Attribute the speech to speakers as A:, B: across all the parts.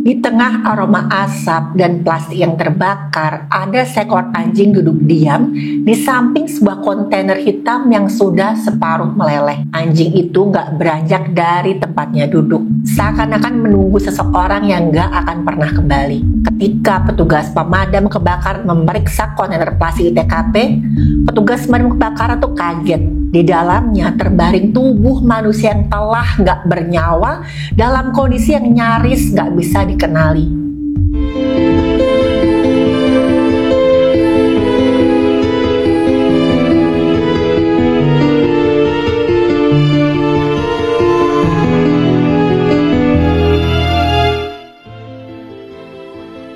A: Di tengah aroma asap dan plastik yang terbakar, ada seekor anjing duduk diam di samping sebuah kontainer hitam yang sudah separuh meleleh. Anjing itu nggak beranjak dari tempatnya duduk, seakan-akan menunggu seseorang yang nggak akan pernah kembali. Ketika petugas pemadam kebakaran memeriksa kontainer plastik di TKP, petugas pemadam kebakaran tuh kaget. Di dalamnya terbaring tubuh manusia yang telah nggak bernyawa dalam kondisi yang nyaris nggak bisa dikenali.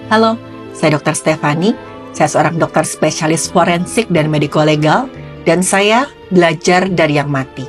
A: Halo, saya Dr. Stefani. Saya seorang dokter spesialis forensik dan mediko-legal, dan saya belajar dari yang mati.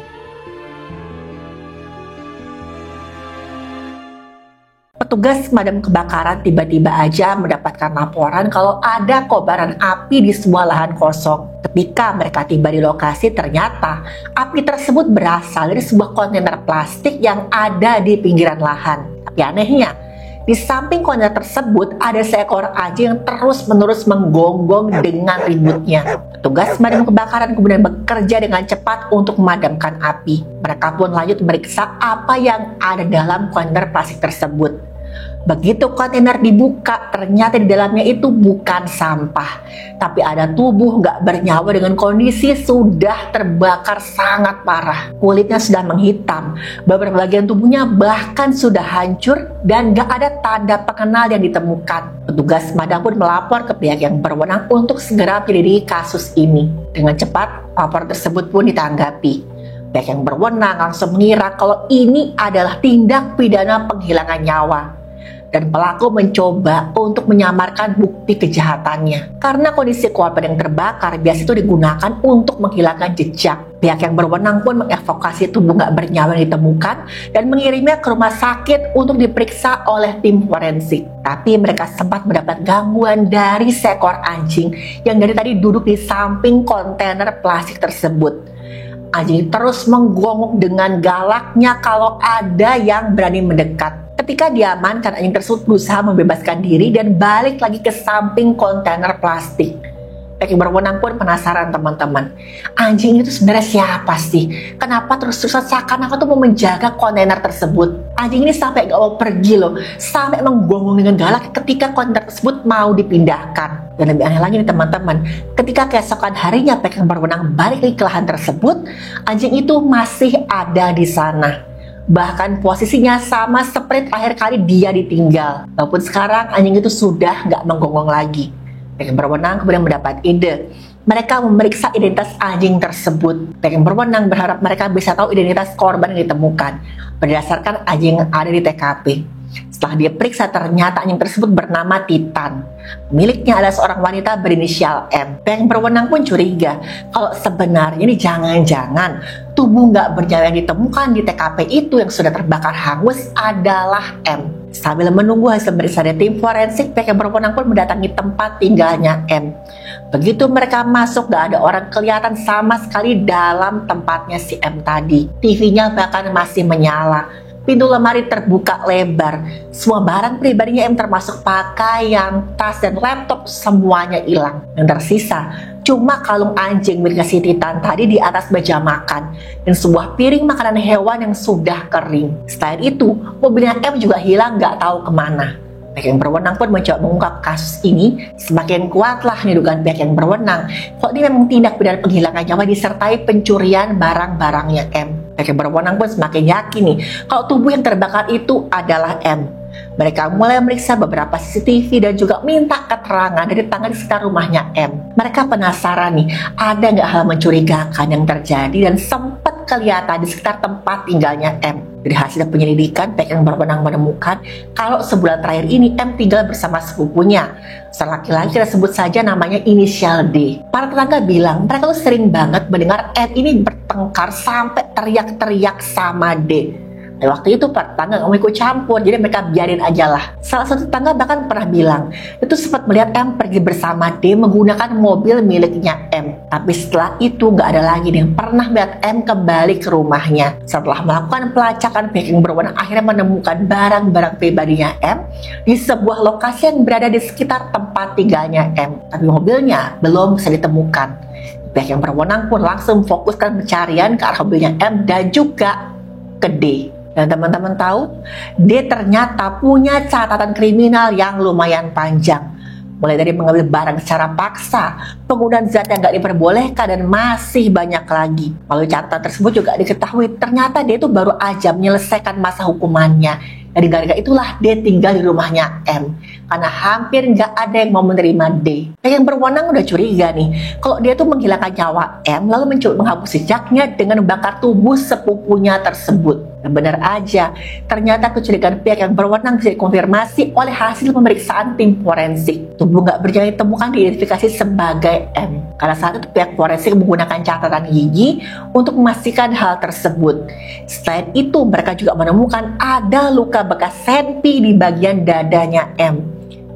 A: Petugas pemadam kebakaran tiba-tiba aja mendapatkan laporan kalau ada kobaran api di sebuah lahan kosong. Ketika mereka tiba di lokasi, ternyata api tersebut berasal dari sebuah kontainer plastik yang ada di pinggiran lahan. Tapi anehnya, di samping kontainer tersebut ada seekor anjing yang terus-menerus menggonggong dengan ributnya. Petugas pemadam kebakaran kemudian bekerja dengan cepat untuk memadamkan api. Mereka pun lanjut memeriksa apa yang ada dalam kontainer plastik tersebut. Begitu kontainer dibuka, ternyata di dalamnya itu bukan sampah, tapi ada tubuh nggak bernyawa dengan kondisi sudah terbakar sangat parah. Kulitnya sudah menghitam, beberapa bagian tubuhnya bahkan sudah hancur dan nggak ada tanda pengenal yang ditemukan. Petugas pemadam pun melapor ke pihak yang berwenang untuk segera menyelidiki kasus ini. Dengan cepat, laporan tersebut pun ditanggapi. Pihak yang berwenang langsung mengira kalau ini adalah tindak pidana penghilangan nyawa. Dan pelaku mencoba untuk menyamarkan bukti kejahatannya. Karena kondisi korban yang terbakar biasa itu digunakan untuk menghilangkan jejak. Pihak yang berwenang pun mengevakuasi tubuh nggak bernyawa yang ditemukan dan mengirimnya ke rumah sakit untuk diperiksa oleh tim forensik. Tapi mereka sempat mendapat gangguan dari seekor anjing yang dari tadi duduk di samping kontainer plastik tersebut. Anjing terus menggonggong dengan galaknya kalau ada yang berani mendekat. Ketika diamankan, anjing tersebut berusaha membebaskan diri dan balik lagi ke samping kontainer plastik. Pihak yang berwenang pun penasaran teman-teman. Anjing itu sebenarnya siapa sih? Kenapa terus-terusan seakan-akan tuh mau menjaga kontainer tersebut? Anjing ini sampai gak mau pergi loh. Sampai menggonggong dengan galak ketika kontainer tersebut mau dipindahkan. Dan lebih aneh lagi nih teman-teman. Ketika keesokan harinya pihak yang berwenang balik lagi ke lahan tersebut, anjing itu masih ada di sana. Bahkan posisinya sama seperti terakhir kali dia ditinggal. Walaupun sekarang anjing itu sudah nggak menggonggong lagi. Pihak yang berwenang kemudian mendapat ide. Mereka memeriksa identitas anjing tersebut. Pihak yang berwenang berharap mereka bisa tahu identitas korban yang ditemukan berdasarkan anjing yang ada di TKP. Setelah dia periksa, ternyata anjing tersebut bernama Titan. Miliknya adalah seorang wanita berinisial M. Yang berwenang pun curiga kalau sebenarnya ini jangan-jangan tubuh nggak bernyawa yang ditemukan di TKP itu yang sudah terbakar hangus adalah M. Sambil menunggu hasil pemeriksaan dari tim forensik, pihak yang berwenang pun mendatangi tempat tinggalnya M. Begitu mereka masuk, gak ada orang kelihatan sama sekali dalam tempatnya si M tadi. TV-nya bahkan masih menyala. Pintu lemari terbuka lebar. Semua barang pribadinya M termasuk pakaian, tas, dan laptop semuanya hilang. Yang tersisa cuma kalung anjing milik si Titan tadi di atas meja makan dan sebuah piring makanan hewan yang sudah kering. Selain itu, mobilnya M juga hilang gak tahu kemana. Pihak yang berwenang pun mencoba mengungkap kasus ini. Semakin kuatlah dugaan pihak yang berwenang kalau ini memang tindak pidana penghilangan nyawa disertai pencurian barang-barangnya M. Pihak yang berwenang pun semakin yakin nih kalau tubuh yang terbakar itu adalah M. Mereka mulai meriksa beberapa CCTV dan juga minta keterangan dari tetangga di sekitar rumahnya M. Mereka penasaran nih, ada nggak hal mencurigakan yang terjadi dan sempat kelihatan di sekitar tempat tinggalnya M. Dari hasil penyelidikan, pihak yang berwenang menemukan kalau sebulan terakhir ini M tinggal bersama sepupunya. Seorang laki-laki, kita sebut saja namanya inisial D. Para tetangga bilang mereka tuh sering banget mendengar M ini bertengkar sampai teriak-teriak sama D. Dan waktu itu tetangga nggak mau ikut campur, jadi mereka biarin aja lah. Salah satu tetangga bahkan pernah bilang, itu sempat melihat M pergi bersama D menggunakan mobil miliknya M. Tapi setelah itu nggak ada lagi yang pernah melihat M kembali ke rumahnya. Setelah melakukan pelacakan, pihak yang berwenang akhirnya menemukan barang-barang pribadinya M di sebuah lokasi yang berada di sekitar tempat tinggalnya M. Tapi mobilnya belum bisa ditemukan. Pihak yang berwenang pun langsung fokuskan pencarian ke arah mobilnya M dan juga ke D. Dan teman-teman tahu, D ternyata punya catatan kriminal yang lumayan panjang. Mulai dari mengambil barang secara paksa, penggunaan zat yang nggak diperbolehkan, dan masih banyak lagi. Melalui catatan tersebut juga diketahui ternyata dia itu baru aja menyelesaikan masa hukumannya. Dari gara-gara itulah D tinggal di rumahnya M, karena hampir nggak ada yang mau menerima D. Yang berwenang udah curiga nih, kalau dia tuh menghilangkan nyawa M lalu mencoba menghapus jejaknya dengan membakar tubuh sepupunya tersebut. Dan benar aja, ternyata kecurigaan pihak yang berwenang bisa dikonfirmasi oleh hasil pemeriksaan tim forensik. Tubuh nggak berjaya ditemukan diidentifikasi sebagai M, karena saat itu pihak forensik menggunakan catatan gigi untuk memastikan hal tersebut. Selain itu, mereka juga menemukan ada luka bekas senpi di bagian dadanya M,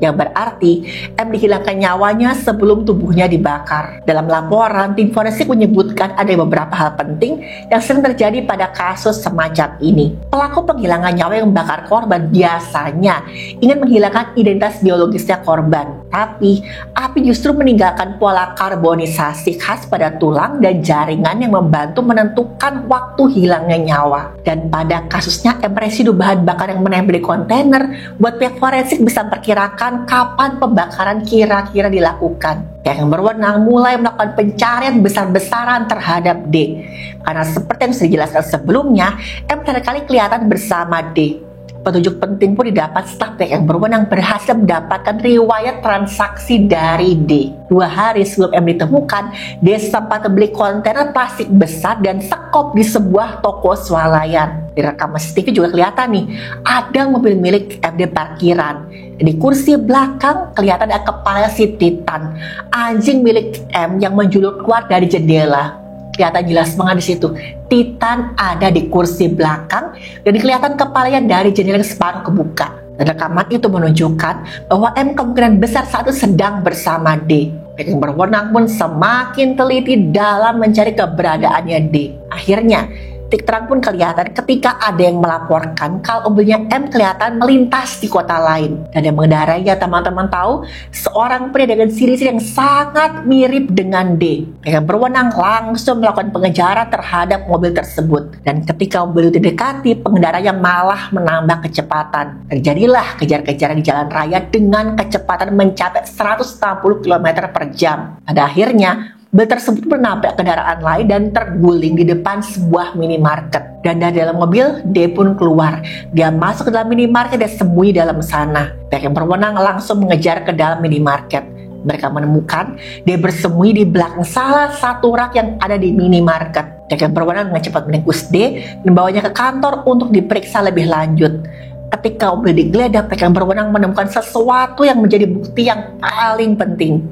A: yang berarti M dihilangkan nyawanya sebelum tubuhnya dibakar. Dalam laporan, tim forensik menyebutkan ada beberapa hal penting yang sering terjadi pada kasus semacam ini. Pelaku penghilangan nyawa yang membakar korban biasanya ingin menghilangkan identitas biologisnya korban, tapi api justru meninggalkan pola karbonisasi khas pada tulang dan jaringan yang membantu menentukan waktu hilangnya nyawa. Dan pada kasusnya M, residu bahan bakar yang menempel di kontainer buat pihak forensik bisa memperkirakan kapan pembakaran kira-kira dilakukan. Yang berwenang mulai melakukan pencarian besar-besaran terhadap D, karena seperti yang sudah dijelaskan sebelumnya, M terakhir kali kelihatan bersama D. Petunjuk penting pun didapat setelah pihak yang berwenang berhasil mendapatkan riwayat transaksi dari D. 2 hari sebelum M ditemukan, D sempat membeli kontainer plastik besar dan sekop di sebuah toko swalayan. Di rekaman CCTV juga kelihatan nih, ada mobil milik M di parkiran. Di kursi belakang kelihatan ada kepala si Titan, anjing milik M yang menjulur keluar dari jendela. Kelihatan jelas banget di situ. Titan ada di kursi belakang dan kelihatan kepalanya dari jendela yang separuh kebuka. Dan rekaman itu menunjukkan bahwa M kemungkinan besar saat itu sedang bersama D. Yang berwenang pun semakin teliti dalam mencari keberadaannya D. Akhirnya, titik terang pun kelihatan ketika ada yang melaporkan kalau mobilnya M kelihatan melintas di kota lain. Dan yang mengendarainya, teman-teman tahu, seorang pria dengan ciri-ciri yang sangat mirip dengan D. Yang berwenang langsung melakukan pengejaran terhadap mobil tersebut. Dan ketika mobil itu didekati, pengendaranya malah menambah kecepatan. Terjadilah kejar-kejaran di jalan raya dengan kecepatan mencapai 160 km per jam. Pada akhirnya, mobil tersebut menabrak kendaraan lain dan terguling di depan sebuah minimarket. Dan dari dalam mobil, D pun keluar. Dia masuk ke dalam minimarket dan sembunyi dalam sana. Pihak yang berwenang langsung mengejar ke dalam minimarket. Mereka menemukan D bersembunyi di belakang salah satu rak yang ada di minimarket. Pihak yang berwenang dengan cepat menenggus D dan membawanya ke kantor untuk diperiksa lebih lanjut. Ketika mobil digeledah, pihak yang berwenang menemukan sesuatu yang menjadi bukti yang paling penting,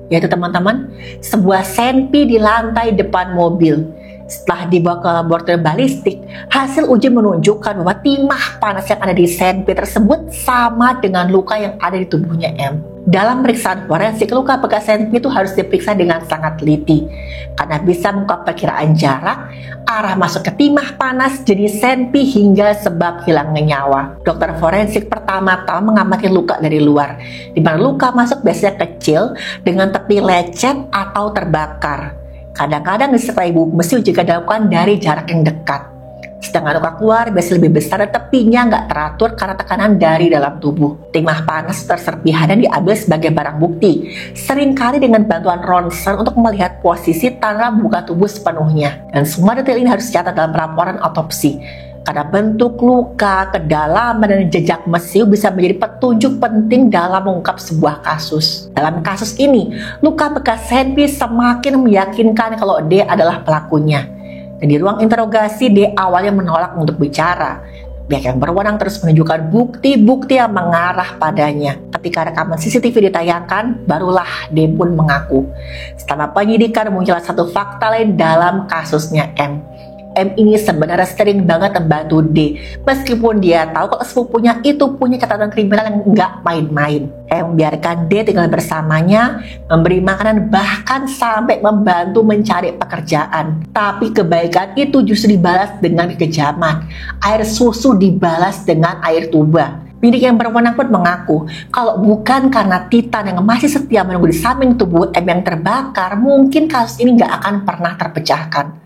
A: yaitu teman-teman, sebuah senpi di lantai depan mobil. Setelah dibawa ke laboratorium balistik, hasil uji menunjukkan bahwa timah panas yang ada di senpi tersebut sama dengan luka yang ada di tubuhnya M. Dalam pemeriksaan forensik, luka bekas senpi itu harus diperiksa dengan sangat teliti, karena bisa mengungkap perkiraan jarak, arah masuk ke timah panas jenis senpi hingga sebab hilangnya nyawa. Dokter forensik pertama-tama mengamati luka dari luar, di mana luka masuk biasanya kecil dengan tepi lecet atau terbakar. Kadang-kadang disertai bubuk besi juga dilakukan dari jarak yang dekat. Sedangkan luka keluar biasanya lebih besar dan tepinya nggak teratur karena tekanan dari dalam tubuh. Timah panas terserpihan dan diambil sebagai barang bukti, seringkali dengan bantuan ronsen untuk melihat posisi tanpa buka tubuh sepenuhnya. Dan semua detail ini harus dicatat dalam laporan otopsi, karena bentuk luka, kedalaman, dan jejak mesiu bisa menjadi petunjuk penting dalam mengungkap sebuah kasus. Dalam kasus ini, luka bekas senpi semakin meyakinkan kalau D adalah pelakunya. Dan di ruang interogasi, D awalnya menolak untuk bicara. Pihak yang berwenang terus menunjukkan bukti-bukti yang mengarah padanya. Ketika rekaman CCTV ditayangkan, barulah D pun mengaku. Setelah penyidikan, muncul satu fakta lain dalam kasusnya M, M ini sebenarnya sering banget membantu D, meskipun dia tahu kalau sepupunya itu punya catatan kriminal yang nggak main-main. M membiarkan D tinggal bersamanya, memberi makanan, bahkan sampai membantu mencari pekerjaan. Tapi kebaikan itu justru dibalas dengan kekejaman. Air susu dibalas dengan air tuba. Bidik yang berwenang pun mengaku kalau bukan karena Titan yang masih setia menunggu di samping tubuh M yang terbakar, mungkin kasus ini nggak akan pernah terpecahkan.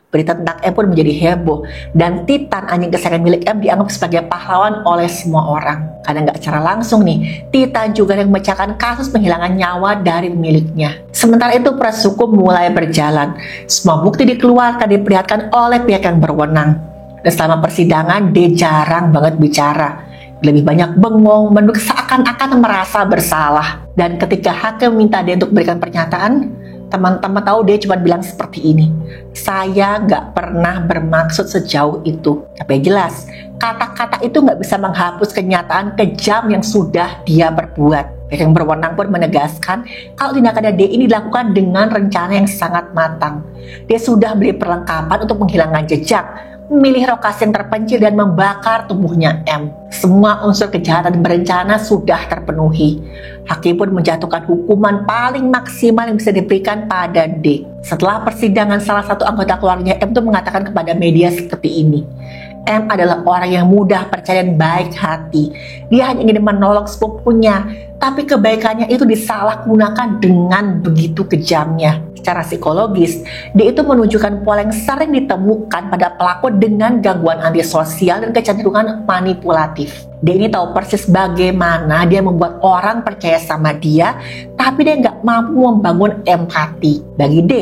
A: Berita tentang M pun menjadi heboh, dan Titan, anjing kesayangan milik M, dianggap sebagai pahlawan oleh semua orang. Karena nggak secara langsung nih, Titan juga yang memecahkan kasus penghilangan nyawa dari pemiliknya. Sementara itu proses hukum mulai berjalan. Semua bukti dikeluarkan diperlihatkan oleh pihak yang berwenang. Dan selama persidangan, D jarang banget bicara. Lebih banyak bengong, menunduk seakan-akan merasa bersalah. Dan ketika hakim minta dia untuk berikan pernyataan, teman-teman tahu dia cuma bilang seperti ini, saya nggak pernah bermaksud sejauh itu. Tapi jelas, kata-kata itu nggak bisa menghapus kenyataan kejam yang sudah dia perbuat. Yang berwenang pun menegaskan kalau tindakan D ini dilakukan dengan rencana yang sangat matang. Dia sudah beli perlengkapan untuk menghilangkan jejak, memilih lokasi yang terpencil dan membakar tubuhnya M. Semua unsur kejahatan berencana sudah terpenuhi. Hakim pun menjatuhkan hukuman paling maksimal yang bisa diberikan pada D. Setelah persidangan, salah satu anggota keluarganya M itu mengatakan kepada media seperti ini, M adalah orang yang mudah percaya dan baik hati. Dia hanya ingin menolong sepupunya, tapi kebaikannya itu disalahgunakan dengan begitu kejamnya. Secara psikologis, dia itu menunjukkan pola yang sering ditemukan pada pelaku dengan gangguan antisosial dan kecenderungan manipulatif. Dia ini tahu persis bagaimana dia membuat orang percaya sama dia, tapi dia nggak mampu membangun empati. Bagi D,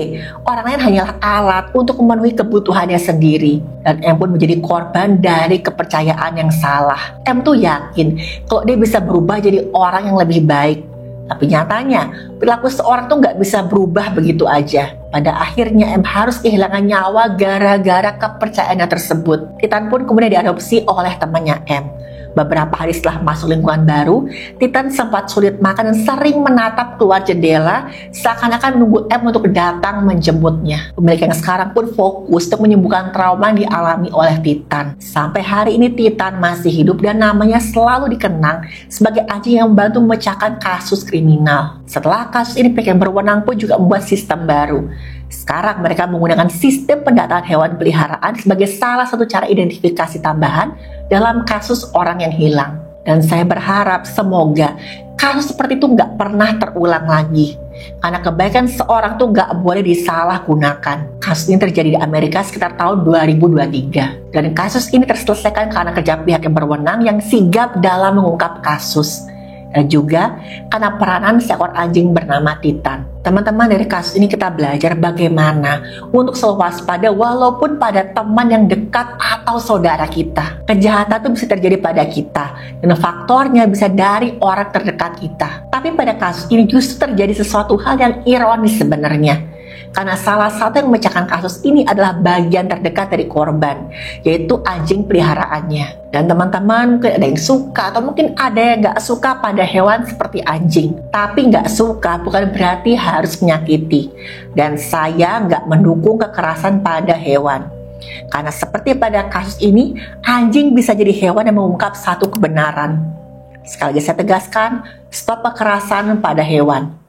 A: orang lain hanyalah alat untuk memenuhi kebutuhannya sendiri. Dan M pun menjadi korban dari kepercayaan yang salah. M tuh yakin kalau dia bisa berubah jadi orang yang lebih baik. Tapi nyatanya, perilaku seorang tuh nggak bisa berubah begitu aja. Pada akhirnya M harus kehilangan nyawa gara-gara kepercayaannya tersebut. Titan pun kemudian diadopsi oleh temannya M. Beberapa hari setelah masuk lingkungan baru, Titan sempat sulit makan dan sering menatap keluar jendela seakan-akan menunggu M untuk datang menjemputnya. Pemilik yang sekarang pun fokus untuk menyembuhkan trauma yang dialami oleh Titan. Sampai hari ini Titan masih hidup dan namanya selalu dikenang sebagai anjing yang membantu memecahkan kasus kriminal. Setelah kasus ini, pihak yang berwenang pun juga membuat sistem baru. Sekarang mereka menggunakan sistem pendataan hewan peliharaan sebagai salah satu cara identifikasi tambahan dalam kasus orang yang hilang. Dan saya berharap semoga kasus seperti itu nggak pernah terulang lagi. Karena kebaikan seorang tuh nggak boleh disalahgunakan. Kasus ini terjadi di Amerika sekitar tahun 2023. Dan kasus ini terselesaikan karena kerja pihak yang berwenang yang sigap dalam mengungkap kasus. Dan juga karena peranan seekor anjing bernama Titan. Teman-teman, dari kasus ini kita belajar bagaimana untuk selalu waspada walaupun pada teman yang dekat atau saudara kita. Kejahatan itu bisa terjadi pada kita dan faktornya bisa dari orang terdekat kita. Tapi pada kasus ini justru terjadi sesuatu hal yang ironis sebenarnya. Karena salah satu yang memecahkan kasus ini adalah bagian terdekat dari korban, yaitu anjing peliharaannya. Dan teman-teman, ada yang suka atau mungkin ada yang gak suka pada hewan seperti anjing. Tapi gak suka bukan berarti harus menyakiti. Dan saya gak mendukung kekerasan pada hewan. Karena seperti pada kasus ini, anjing bisa jadi hewan yang mengungkap satu kebenaran. Sekali lagi saya tegaskan, stop kekerasan pada hewan.